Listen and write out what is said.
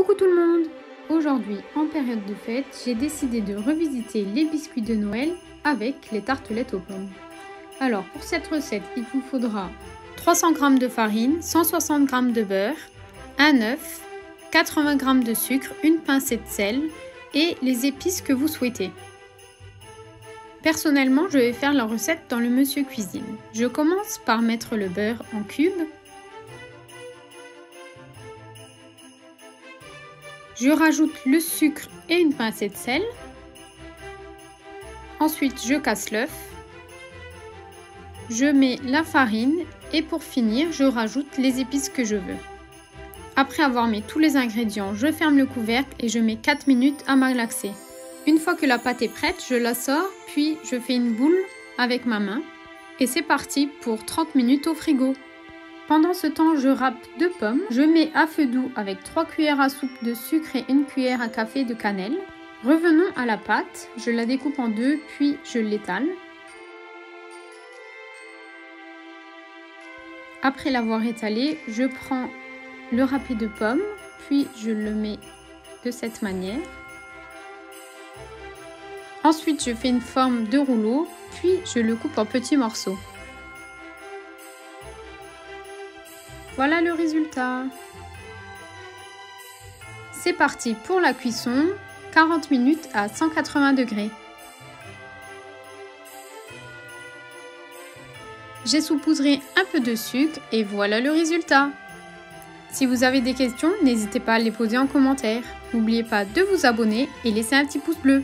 Coucou tout le monde! Aujourd'hui, en période de fête, j'ai décidé de revisiter les biscuits de Noël avec les tartelettes aux pommes. Alors pour cette recette, il vous faudra 300 g de farine, 160 g de beurre, un œuf, 80 g de sucre, une pincée de sel et les épices que vous souhaitez. Personnellement, je vais faire la recette dans le Monsieur Cuisine. Je commence par mettre le beurre en cubes. Je rajoute le sucre et une pincée de sel. Ensuite, je casse l'œuf. Je mets la farine et pour finir, je rajoute les épices que je veux. Après avoir mis tous les ingrédients, je ferme le couvercle et je mets 4 minutes à malaxer. Une fois que la pâte est prête, je la sors, puis je fais une boule avec ma main. Et c'est parti pour 30 minutes au frigo. Pendant ce temps, je râpe 2 pommes. Je mets à feu doux avec 3 cuillères à soupe de sucre et 1 cuillère à café de cannelle. Revenons à la pâte. Je la découpe en deux, puis je l'étale. Après l'avoir étalé, je prends le râpé de pommes, puis je le mets de cette manière. Ensuite, je fais une forme de rouleau, puis je le coupe en petits morceaux. Voilà le résultat. C'est parti pour la cuisson, 40 minutes à 180 degrés. J'ai saupoudré un peu de sucre et voilà le résultat. Si vous avez des questions, n'hésitez pas à les poser en commentaire. N'oubliez pas de vous abonner et laisser un petit pouce bleu.